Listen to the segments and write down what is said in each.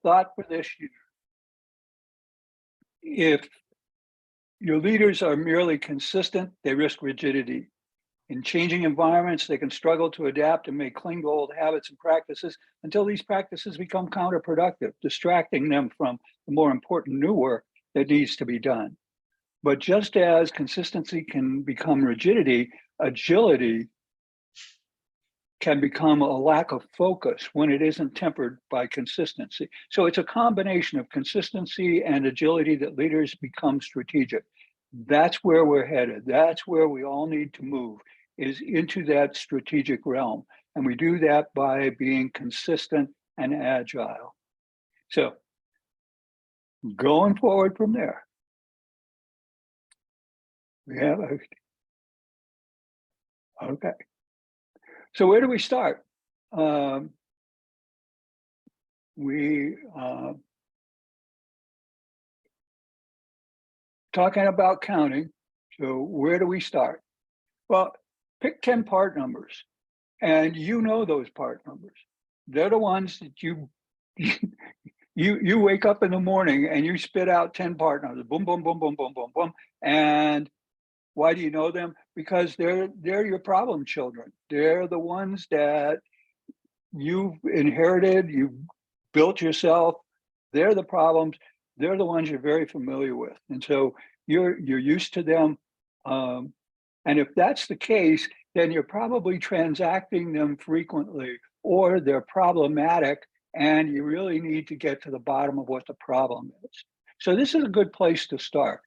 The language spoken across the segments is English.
thought for this year. If your leaders are merely consistent, they risk rigidity. In changing environments, they can struggle to adapt and may cling to old habits and practices until these practices become counterproductive, distracting them from the more important new work that needs to be done. But just as consistency can become rigidity, agility can become a lack of focus when it isn't tempered by consistency. So it's a combination of consistency and agility that leaders become strategic. That's where we're headed. That's where we all need to move, is into that strategic realm. And we do that by being consistent and agile. So going forward from there, we have okay. So where do we start? Talking about counting. So where do we start? Well, pick 10 part numbers, and you know those part numbers. They're the ones that you wake up in the morning and you spit out 10 part numbers. Boom, boom, boom, boom, boom, boom, boom. And why do you know them? Because they're your problem children. They're the ones that you've inherited, you've built yourself. They're the problems. They're the ones you're very familiar with. And so you're used to them. And if that's the case, then you're probably transacting them frequently, or they're problematic, and you really need to get to the bottom of what the problem is. So this is a good place to start.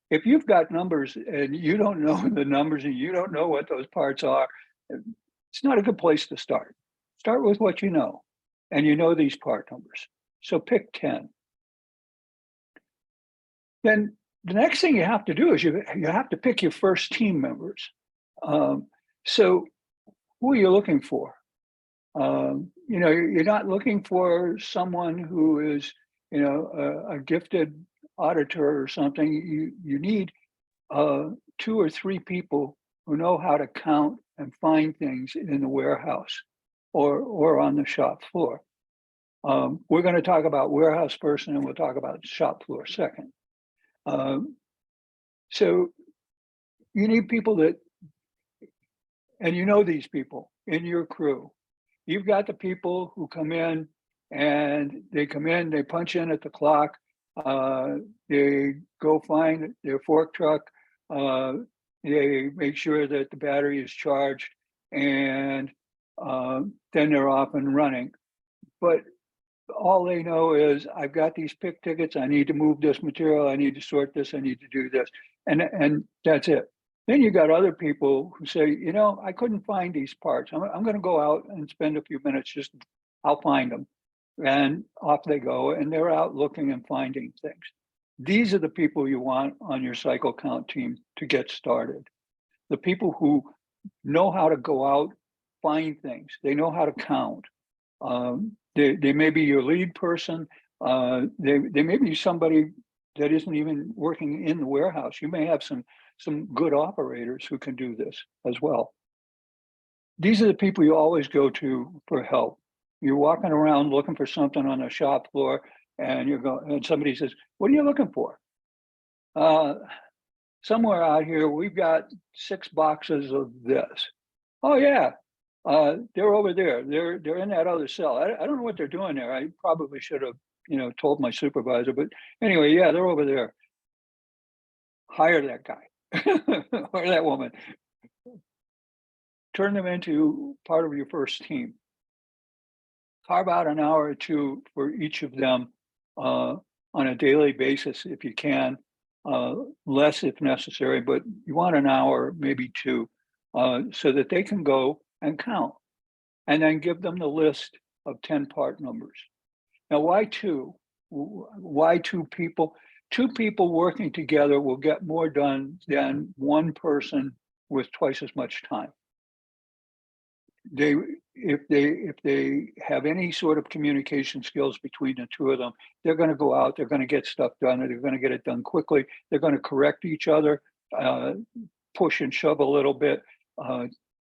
If you've got numbers and you don't know the numbers and you don't know what those parts are, it's not a good place to start. Start with what you know, and you know these part numbers. So pick 10. Then the next thing you have to do is you have to pick your first team members. So who are you looking for? You're not looking for someone who is, a gifted auditor or something. You need 2 or 3 people who know how to count and find things in the warehouse or on the shop floor. We're going to talk about warehouse first, and then we'll talk about shop floor second. So you need people that, and you know these people in your crew. You've got the people who come in, they punch in at the clock, they go find their fork truck, they make sure that the battery is charged, and then they're off and running. But all they know is, I've got these pick tickets, I need to move this material, I need to sort this, I need to do this, and that's it. Then you got other people who say, I couldn't find these parts. I'm going to go out and spend a few minutes, I'll find them. And off they go, and they're out looking and finding things. These are the people you want on your cycle count team to get started. The people who know how to go out, find things. They know how to count. They may be your lead person. They may be somebody that isn't even working in the warehouse. You may have some good operators who can do this as well. These are the people you always go to for help. You're walking around looking for something on the shop floor, and and somebody says, "What are you looking for?" Somewhere out here, we've got 6 boxes of this. Oh yeah, they're over there. They're in that other cell. I don't know what they're doing there. I probably should have, told my supervisor. But anyway, yeah, they're over there. Hire that guy or that woman. Turn them into part of your first team. Carve out an hour or 2 for each of them on a daily basis if you can. Less if necessary, but you want an hour, maybe 2, so that they can go and count, and then give them the list of 10 part numbers. Now, why 2? Why 2 people? 2 people working together will get more done than 1 person with twice as much time. If they have any sort of communication skills between the 2 of them, they're going to go out, they're going to get stuff done, and they're going to get it done quickly. They're going to correct each other, push and shove a little bit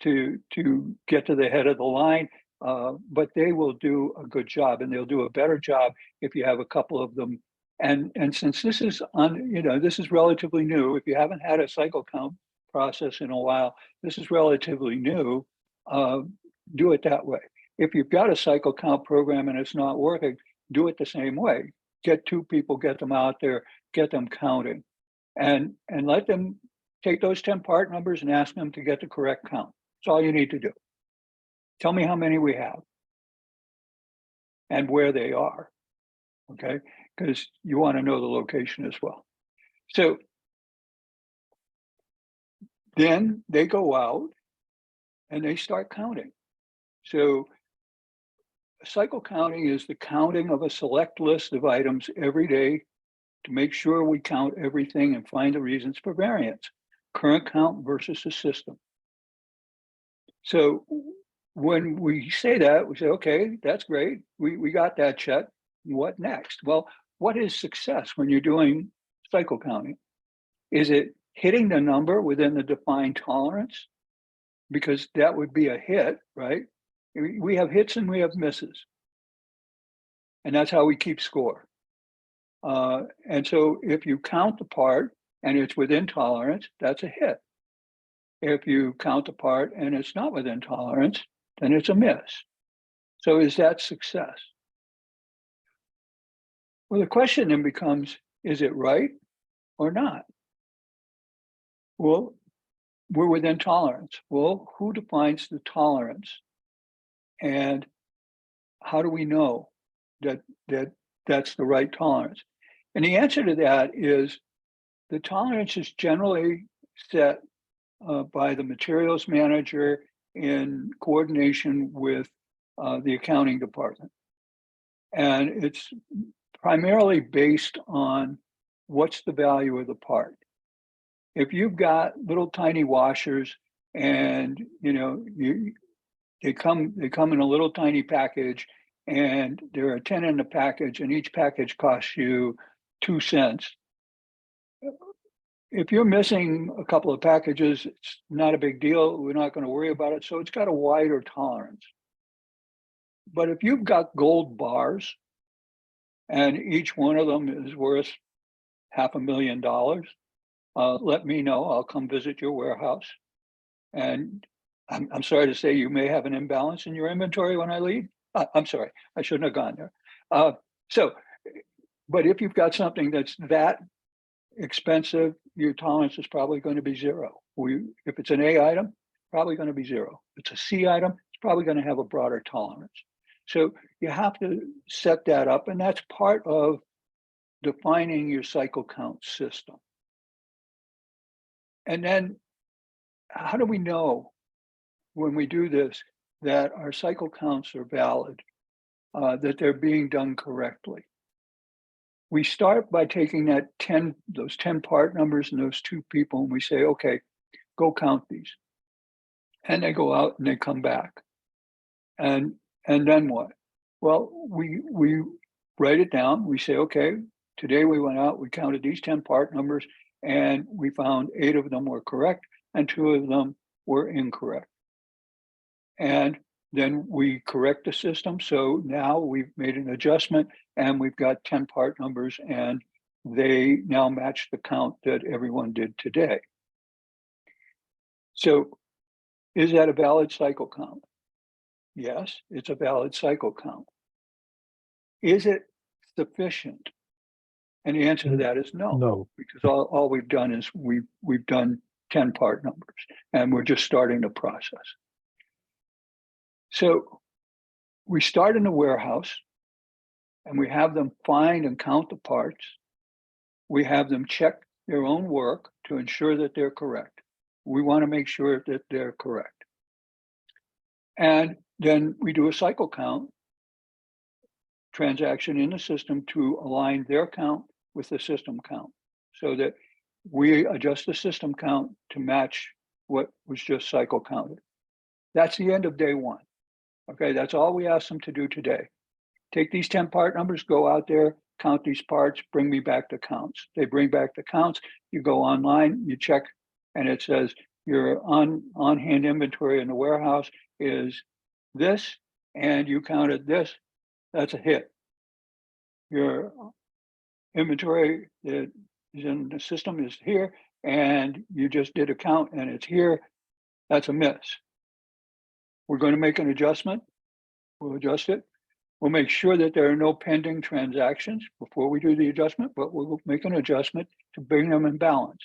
to get to the head of the line, but they will do a good job, and they'll do a better job if you have a couple of them. And since this is this is relatively new, if you haven't had a cycle count process in a while, this is relatively new. Do it that way. If you've got a cycle count program and it's not working, do it the same way. Get two people, get them out there, get them counting, and let them take those 10 part numbers and ask them to get the correct count. That's all you need to do. Tell me how many we have and where they are, okay? Because you want to know the location as well. So then they go out and they start counting. So cycle counting is the counting of a select list of items every day to make sure we count everything and find the reasons for variance. Current count versus the system. So when we say that, we say, okay, that's great. We got that check. What next? Well, what is success when you're doing cycle counting? Is it hitting the number within the defined tolerance? Because that would be a hit, right? We have hits and we have misses. And that's how we keep score. And so if you count the part and it's within tolerance, that's a hit. If you count the part and it's not within tolerance, then it's a miss. So is that success? Well, the question then becomes, is it right or not? Well, we're within tolerance. Well, who defines the tolerance? And how do we know that that's the right tolerance? And the answer to that is the tolerance is generally set by the materials manager in coordination with the accounting department. And it's primarily based on what's the value of the part. If you've got little tiny washers and they come in a little tiny package, and there are 10 in the package, and each package costs you 2 cents. If you're missing a couple of packages, it's not a big deal. We're not going to worry about it. So it's got a wider tolerance. But if you've got gold bars and each one of them is worth $500,000, let me know. I'll come visit your warehouse. And I'm sorry to say you may have an imbalance in your inventory when I leave. I'm sorry, I shouldn't have gone there. But if you've got something that's that expensive, your tolerance is probably going to be zero. If it's an A item, probably going to be zero. If it's a C item, it's probably going to have a broader tolerance. So you have to set that up, and that's part of defining your cycle count system. And then how do we know when we do this that our cycle counts are valid, that they're being done correctly? We start by taking those 10 part numbers and those two people, and we say, okay, go count these. And they go out and they come back. And then what? Well, we write it down. We say, okay, today we went out, we counted these 10 part numbers, and we found 8 of them were correct and 2 of them were incorrect. And then we correct the system. So now we've made an adjustment and we've got 10 part numbers, and they now match the count that everyone did today. So is that a valid cycle count? Yes, it's a valid cycle count. Is it sufficient? And the answer to that is no. No. Because all we've done is we've done 10 part numbers, and we're just starting the process. So we start in the warehouse, and we have them find and count the parts. We have them check their own work to ensure that they're correct. We want to make sure that they're correct. And then we do a cycle count transaction in the system to align their count with the system count, so that we adjust the system count to match what was just cycle counted. That's the end of day one. Okay, that's all we ask them to do today. Take these 10 part numbers, go out there, count these parts, bring me back the counts. They bring back the counts, you go online, you check, and it says your on-hand inventory in the warehouse is this, and you counted this, that's a hit. Your inventory that is in the system is here, and you just did a count and it's here, that's a miss. We're going to make an adjustment. We'll adjust it. We'll make sure that there are no pending transactions before we do the adjustment, but we'll make an adjustment to bring them in balance.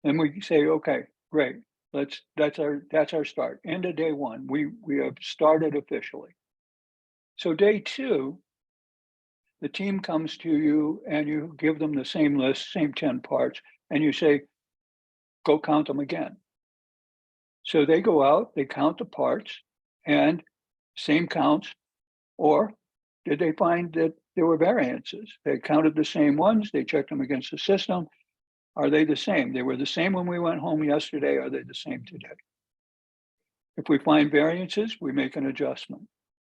And we say, okay, great. That's our start. End of day one. We have started officially. So day two, the team comes to you and you give them the same list, same 10 parts, and you say, go count them again. So they go out, they count the parts, and same counts, or did they find that there were variances? They counted the same ones, they checked them against the system. Are they the same? They were the same when we went home yesterday. Are they the same today? If we find variances, we make an adjustment.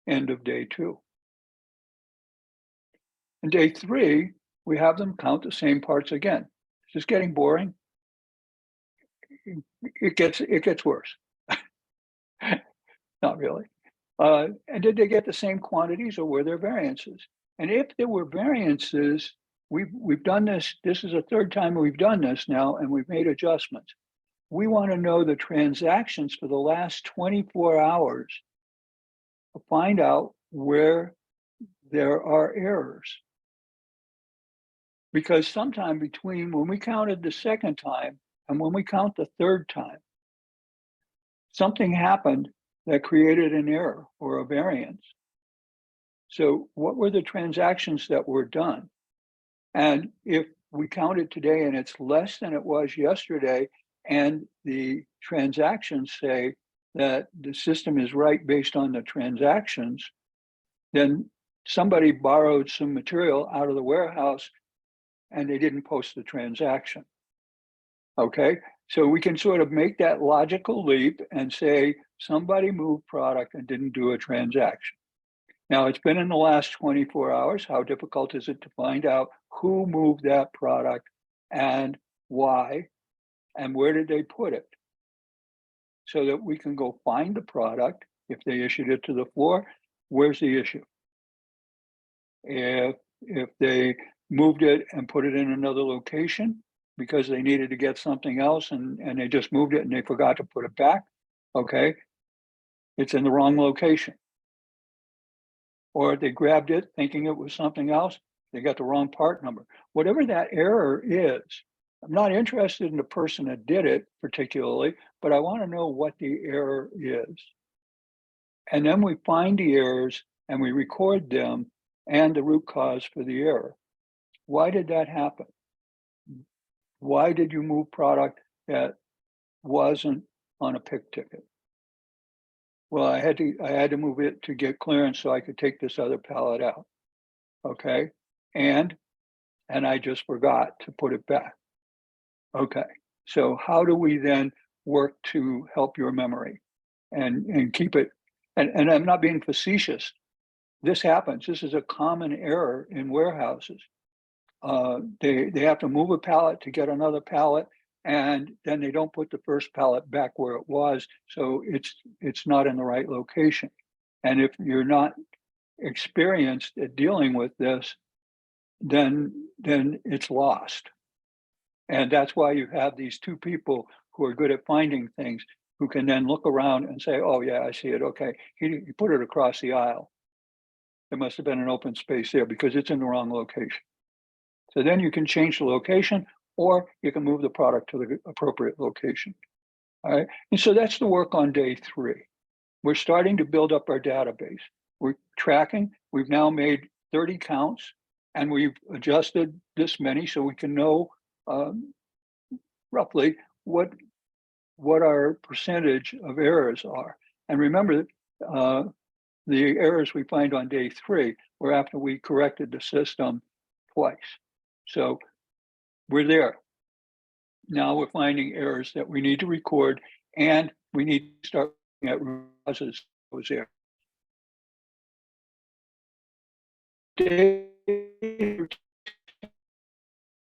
End of day two. And day three, we have them count the same parts again. Is this getting boring? It gets worse. Not really. And did they get the same quantities, or were there variances? And if there were variances, we've done this. This is the third time we've done this now, and we've made adjustments. We want to know the transactions for the last 24 hours to find out where there are errors. Because sometime between when we counted the second time and when we count the third time, something happened that created an error or a variance. So what were the transactions that were done? And if we counted today and it's less than it was yesterday, and the transactions say that the system is right based on the transactions, then somebody borrowed some material out of the warehouse and they didn't post the transaction. Okay, so we can sort of make that logical leap and say somebody moved product and didn't do a transaction. Now, it's been in the last 24 hours. How difficult is it to find out who moved that product and why, and where did they put it? So that we can go find the product. If they issued it to the floor, where's the issue? If they moved it and put it in another location because they needed to get something else and they just moved it and they forgot to put it back, okay, it's in the wrong location. Or they grabbed it thinking it was something else, they got the wrong part number. Whatever that error is, I'm not interested in the person that did it particularly, but I want to know what the error is. And then we find the errors and we record them and the root cause for the error. Why did that happen? Why did you move product that wasn't on a pick ticket? Well, I had to move it to get clearance so I could take this other pallet out. Okay, and I just forgot to put it back. Okay, so how do we then work to help your memory and keep it? And I'm not being facetious. This happens. This is a common error in warehouses. They have to move a pallet to get another pallet, and then they don't put the first pallet back where it was, so it's not in the right location. And if you're not experienced at dealing with this, then it's lost. And that's why you have these two people who are good at finding things, who can then look around and say, oh yeah, I see it. Okay, he put it across the aisle. There must have been an open space there because it's in the wrong location. So then you can change the location, or you can move the product to the appropriate location. All right. And so that's the work on day three. We're starting to build up our database. We're tracking. We've now made 30 counts, and we've adjusted this many so we can know roughly what our percentage of errors are. And remember, the errors we find on day three were after we corrected the system twice. So we're there. Now we're finding errors that we need to record, and we need to start looking at root causes of those errors.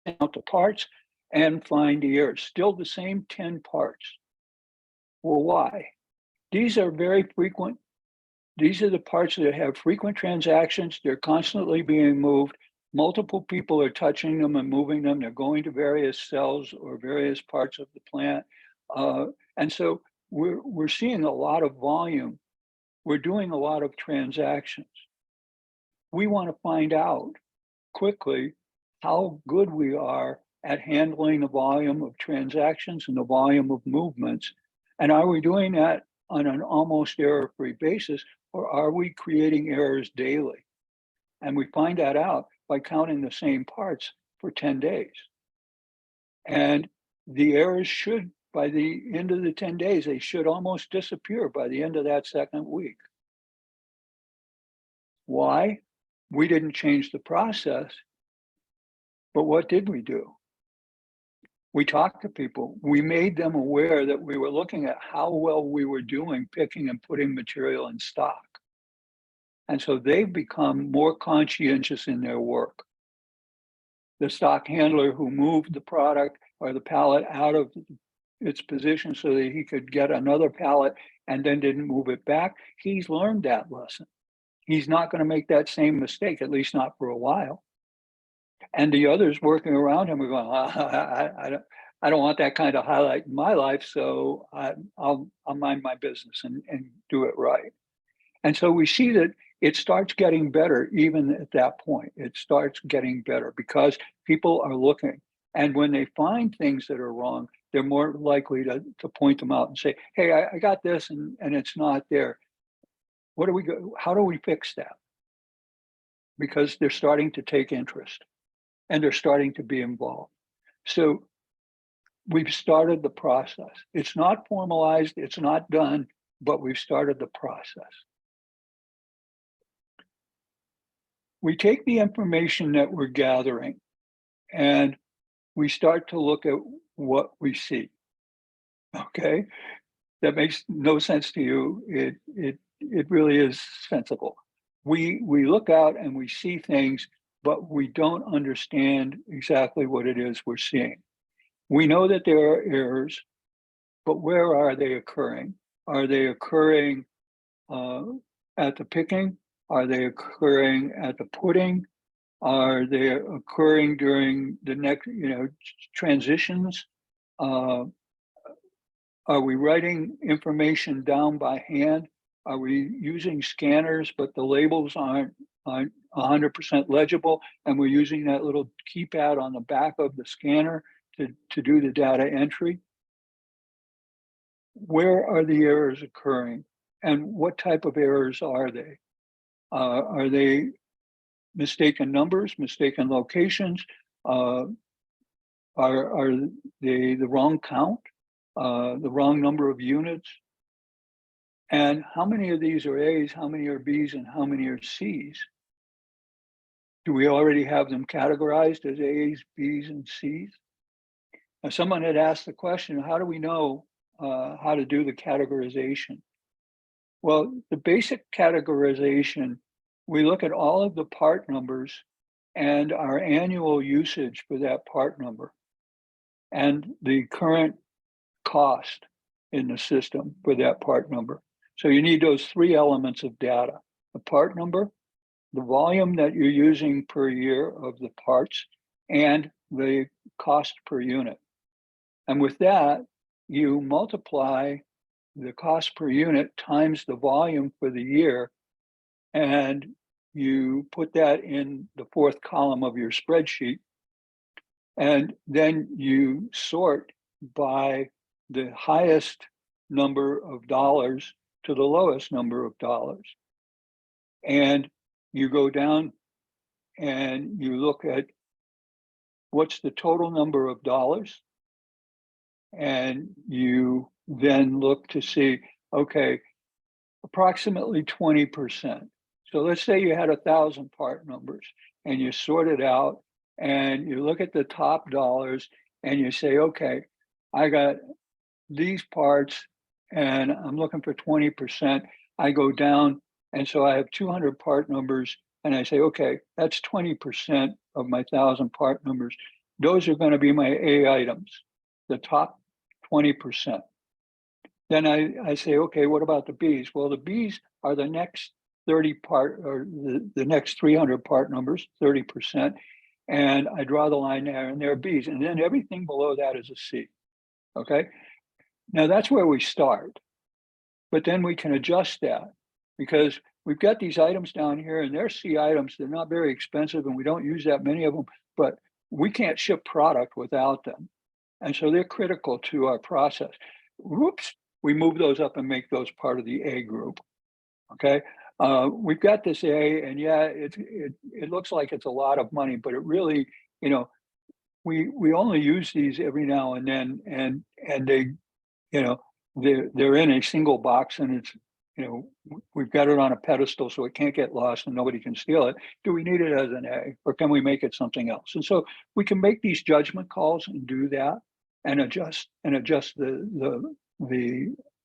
Count the parts and find the errors. Still the same 10 parts. Well, why? These are very frequent These are the parts that have frequent transactions. They're constantly being moved. Multiple people are touching them and moving them. They're going to various cells or various parts of the plant. And so we're seeing a lot of volume. We're doing a lot of transactions. We want to find out quickly how good we are at handling the volume of transactions and the volume of movements. And are we doing that on an almost error-free basis, or are we creating errors daily? And we find that out by counting the same parts for 10 days. And the errors should, by the end of the 10 days, they should almost disappear by the end of that second week. Why? We didn't change the process, but what did we do? We talked to people. We made them aware that we were looking at how well we were doing picking and putting material in stock. And so they've become more conscientious in their work. The stock handler who moved the product or the pallet out of its position so that he could get another pallet and then didn't move it back, he's learned that lesson. He's not going to make that same mistake, at least not for a while. And the others working around him are going, I don't want that kind of highlight in my life, so I'll mind my business and do it right. And so we see that it starts getting better even at that point. It starts getting better because people are looking. And when they find things that are wrong, they're more likely to point them out and say, hey, I got this and it's not there. How do we fix that? Because they're starting to take interest and they're starting to be involved. So we've started the process. It's not formalized, it's not done, but we've started the process. We take the information that we're gathering and we start to look at what we see. Okay, that makes no sense to you. It really is sensible. We look out and we see things, but we don't understand exactly what it is we're seeing. We know that there are errors, but where are they occurring? Are they occurring at the picking? Are they occurring at the putting? Are they occurring during the next, transitions? Are we writing information down by hand? Are we using scanners, but the labels aren't 100% legible, and we're using that little keypad on the back of the scanner to do the data entry? Where are the errors occurring, and what type of errors are they? Are they mistaken numbers, mistaken locations? Are they the wrong count, the wrong number of units? And how many of these are A's, how many are B's, and how many are C's? Do we already have them categorized as A's, B's, and C's? Now, someone had asked the question, how do we know how to do the categorization? Well, the basic categorization, we look at all of the part numbers and our annual usage for that part number and the current cost in the system for that part number. So you need those three elements of data: the part number, the volume that you're using per year of the parts, and the cost per unit. And with that, you multiply the cost per unit times the volume for the year, and you put that in the fourth column of your spreadsheet. And then you sort by the highest number of dollars to the lowest number of dollars. And you go down and you look at what's the total number of dollars. And you then look to see, okay, approximately 20%. So let's say you had 1,000 part numbers and you sort it out and you look at the top dollars and you say, okay, I got these parts and I'm looking for 20%. I go down, and so I have 200 part numbers and I say, okay, that's 20% of my 1,000 part numbers. Those are going to be my A items, the top 20%. Then I say, okay, what about the Bs? Well, the Bs are the next 30 part, or the next 300 part numbers, 30%. And I draw the line there, and they're Bs. And then everything below that is a C. Okay. Now that's where we start. But then we can adjust that, because we've got these items down here, and they're C items. They're not very expensive, and we don't use that many of them, but we can't ship product without them. And so they're critical to our process. Whoops, we move those up and make those part of the A group. Okay. We've got this A, and yeah, it looks like it's a lot of money, but it really, we only use these every now and then, and they, they're in a single box, and it's, we've got it on a pedestal so it can't get lost and nobody can steal it. Do we need it as an A, or can we make it something else? And so we can make these judgment calls and do that, and adjust the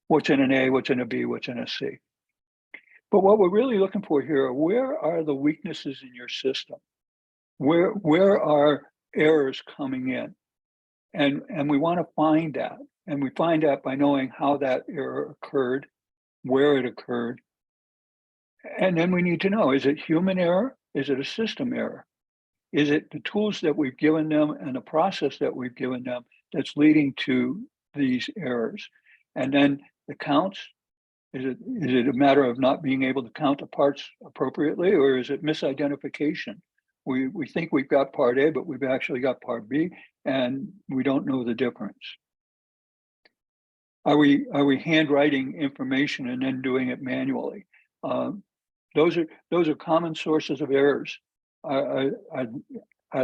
what's in an A, what's in a B, what's in a C. But what we're really looking for here, where are the weaknesses in your system? Where are errors coming in? And we want to find that. And we find that by knowing how that error occurred, where it occurred. And then we need to know, is it human error? Is it a system error? Is it the tools that we've given them and the process that we've given them that's leading to these errors? And then the counts, is it a matter of not being able to count the parts appropriately, or is it misidentification? We think we've got part A, but we've actually got part B, and we don't know the difference. Are we handwriting information and then doing it manually? Those are common sources of errors. Are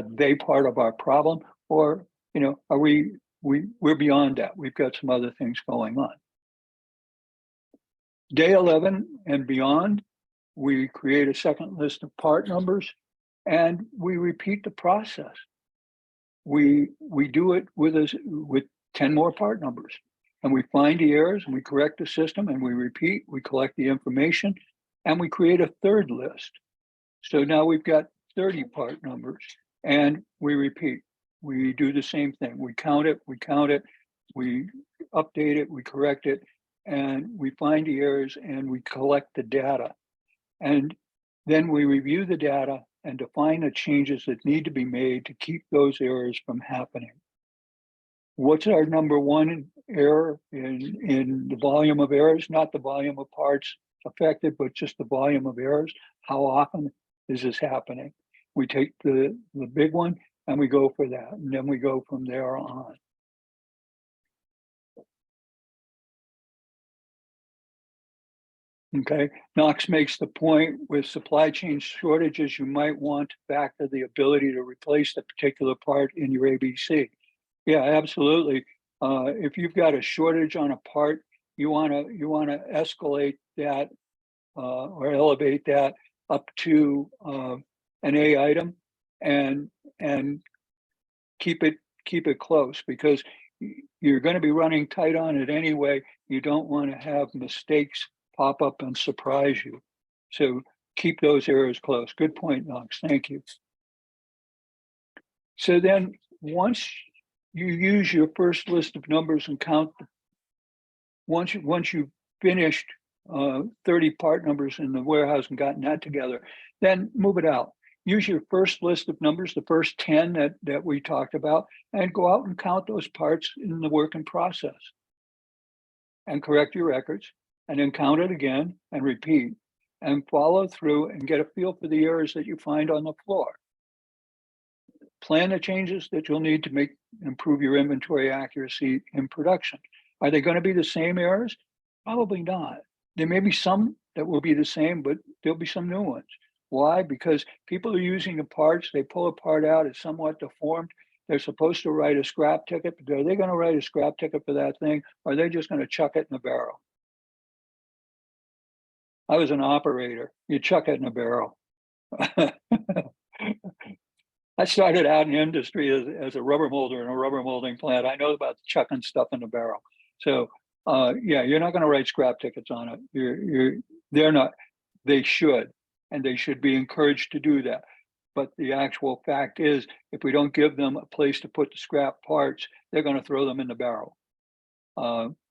they part of our problem, or are we're beyond that? We've got some other things going on. Day 11 and beyond, we create a second list of part numbers, and we repeat the process. We do it with 10 more part numbers, and we find the errors, and we correct the system, and we repeat, we collect the information, and we create a third list. So now we've got 30 part numbers, and we repeat. We do the same thing. We count it, we update it, we correct it, and we find the errors, and we collect the data. And then we review the data and define the changes that need to be made to keep those errors from happening. What's our number one error in the volume of errors? Not the volume of parts affected, but just the volume of errors. How often is this happening? We take the big one and we go for that, and then we go from there on. Okay, Knox makes the point, with supply chain shortages, you might want to factor the ability to replace the particular part in your ABC. Yeah, absolutely. If you've got a shortage on a part, you want to escalate that or elevate that up to an A item, and keep it close, because you're going to be running tight on it anyway. You don't want to have mistakes pop up and surprise you. So keep those errors close. Good point, Knox. Thank you. So then once you use your first list of numbers and count, once you've finished 30 part numbers in the warehouse and gotten that together, then move it out. Use your first list of numbers, the first 10 that we talked about, and go out and count those parts in the work in process. And correct your records, and then count it again and repeat, and follow through and get a feel for the errors that you find on the floor. Plan the changes that you'll need to improve your inventory accuracy in production. Are they going to be the same errors? Probably not. There may be some that will be the same, but there'll be some new ones. Why? Because people are using the parts, they pull a part out, it's somewhat deformed. They're supposed to write a scrap ticket, but are they going to write a scrap ticket for that thing? Or are they just going to chuck it in a barrel? I was an operator. You chuck it in a barrel. I started out in the industry as a rubber molder in a rubber molding plant. I know about chucking stuff in a barrel. So yeah, you're not going to write scrap tickets on it. They're not. They should, and they should be encouraged to do that. But the actual fact is, if we don't give them a place to put the scrap parts, they're going to throw them in the barrel.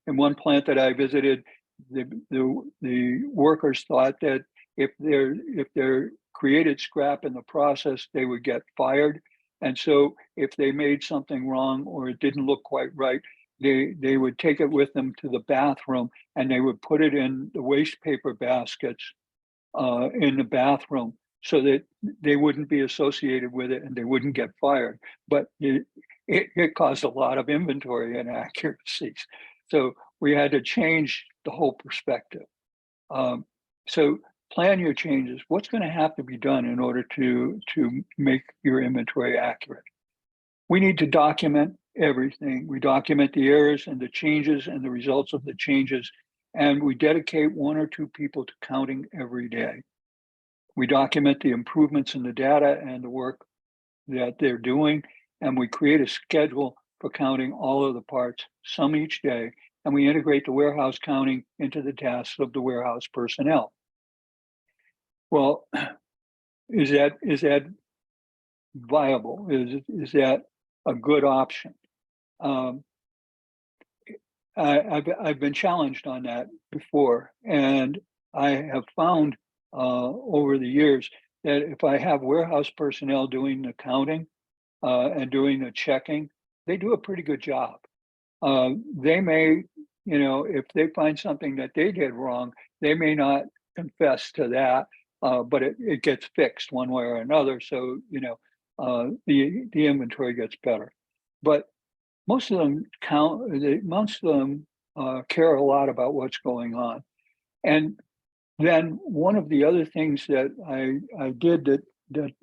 in one plant that I visited, the workers thought that if they're created scrap in the process, they would get fired. And so if they made something wrong or it didn't look quite right, they would take it with them to the bathroom and they would put it in the waste paper baskets in the bathroom so that they wouldn't be associated with it and they wouldn't get fired. But it caused a lot of inventory inaccuracies. So we had to change the whole perspective. So plan your changes. What's going to have to be done in order to make your inventory accurate? We need to document everything. We document the errors and the changes and the results of the changes, and we dedicate 1 or 2 people to counting every day. We document the improvements in the data and the work that they're doing, and we create a schedule for counting all of the parts, some each day, and we integrate the warehouse counting into the tasks of the warehouse personnel. Well, is that viable? Is that a good option? I've been challenged on that before, and I have found over the years that if I have warehouse personnel doing the counting and doing the checking, they do a pretty good job. They may, if they find something that they did wrong, they may not confess to that, but it gets fixed one way or another. So, the inventory gets better. But most of them care a lot about what's going on. And then one of the other things that I did that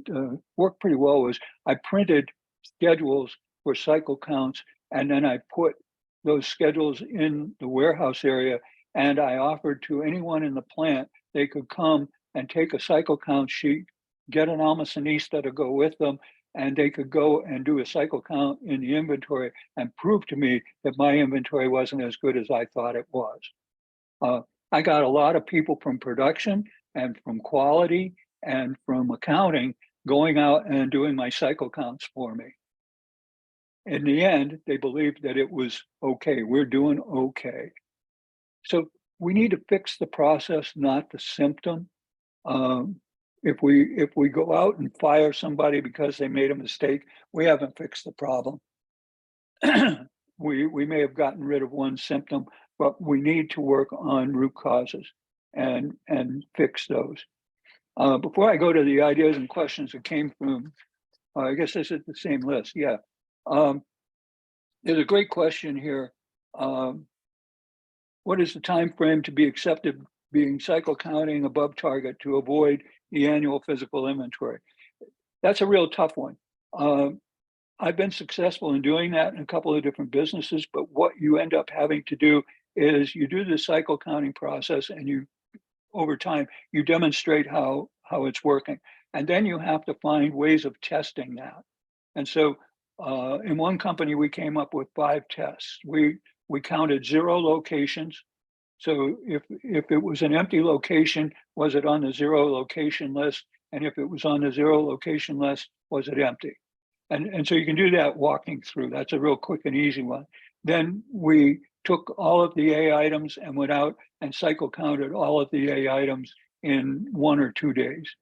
worked pretty well was I printed schedules for cycle counts, and then I put those schedules in the warehouse area, and I offered to anyone in the plant, they could come and take a cycle count sheet, get an almacenista to go with them, and they could go and do a cycle count in the inventory and prove to me that my inventory wasn't as good as I thought it was. I got a lot of people from production and from quality and from accounting going out and doing my cycle counts for me. In the end, they believed that it was okay. We're doing okay. So we need to fix the process, not the symptom. If we go out and fire somebody because they made a mistake, we haven't fixed the problem. We may have gotten rid of one symptom, but we need to work on root causes and fix those. Before I go to the ideas and questions that came from, I guess this is the same list. Yeah. There's a great question here. What is the time frame to be accepted being cycle counting above target to avoid the annual physical inventory? That's a real tough one. I've been successful in doing that in a couple of different businesses, but what you end up having to do is you do the cycle counting process, and you, over time, you demonstrate how it's working. And then you have to find ways of testing that. And so in one company, we came up with 5 tests. We counted 0 locations. So if it was an empty location, was it on the 0 location list? And if it was on the 0 location list, was it empty? And so you can do that walking through. That's a real quick and easy one. Then we took all of the A items and went out and cycle counted all of the A items in 1 or 2 days.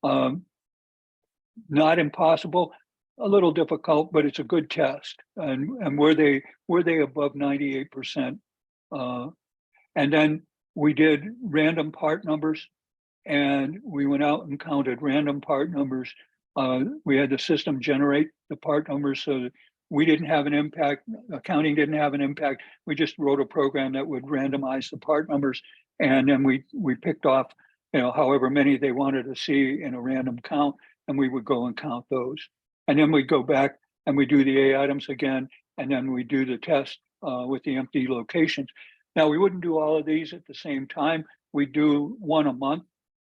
Not impossible, a little difficult, but it's a good test. And were they above 98%? And then we did random part numbers, and we went out and counted random part numbers. We had the system generate the part numbers so that we didn't have an impact, accounting didn't have an impact. We just wrote a program that would randomize the part numbers, and then we picked off, however many they wanted to see in a random count, and we would go and count those. And then we'd go back and we do the A items again, and then we do the test with the empty locations. Now, we wouldn't do all of these at the same time. We do one a month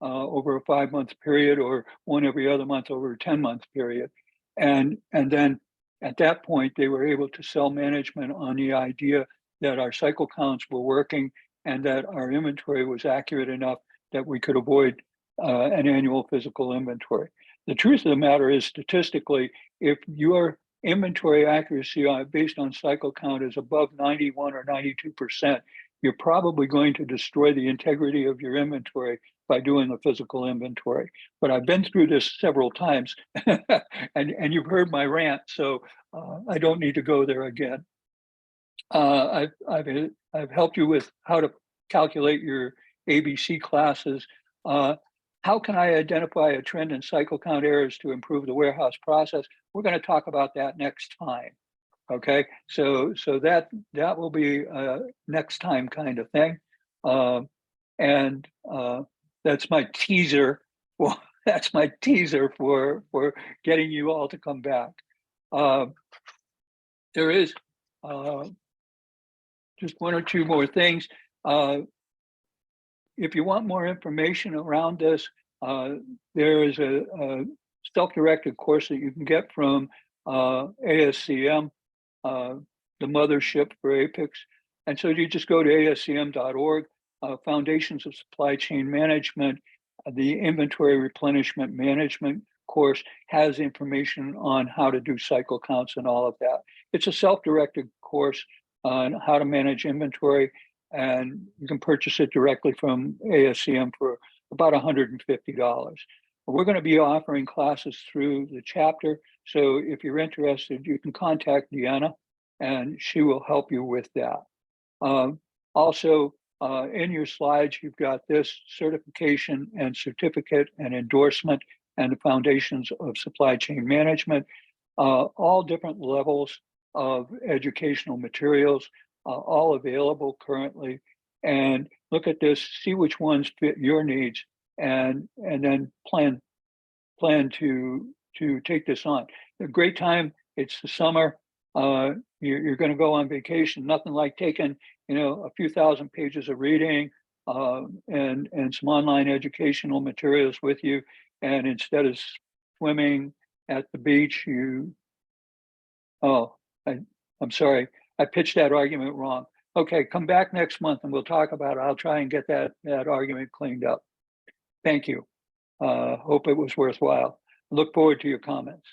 over a 5-month period, or one every other month over a 10-month period. And then at that point, they were able to sell management on the idea that our cycle counts were working and that our inventory was accurate enough that we could avoid an annual physical inventory. The truth of the matter is, statistically, if your inventory accuracy based on cycle count is above 91 or 92%, you're probably going to destroy the integrity of your inventory by doing a physical inventory. But I've been through this several times, and you've heard my rant, so I don't need to go there again. I've helped you with how to calculate your ABC classes. How can I identify a trend in cycle count errors to improve the warehouse process? We're going to talk about that next time. Okay, so that will be a next time kind of thing, and that's my teaser. Well, that's my teaser for getting you all to come back. There is just one or two more things. If you want more information around this, there is a self-directed course that you can get from ASCM, the mothership for APICS. And so you just go to ascm.org, Foundations of Supply Chain Management. The Inventory Replenishment Management course has information on how to do cycle counts and all of that. It's a self-directed course on how to manage inventory, and you can purchase it directly from ASCM for about $150. We're going to be offering classes through the chapter, so if you're interested, you can contact Deanna, and she will help you with that. Also, in your slides, you've got this certification and certificate and endorsement and the Foundations of Supply Chain Management, all different levels of educational materials, all available currently. And look at this, see which ones fit your needs, and then plan to take this on. A great time. It's the summer. You're going to go on vacation. Nothing like taking a few thousand pages of reading and some online educational materials with you. And instead of swimming at the beach, I'm sorry, I pitched that argument wrong. Okay, come back next month and we'll talk about it. I'll try and get that argument cleaned up. Thank you. Hope it was worthwhile. Look forward to your comments.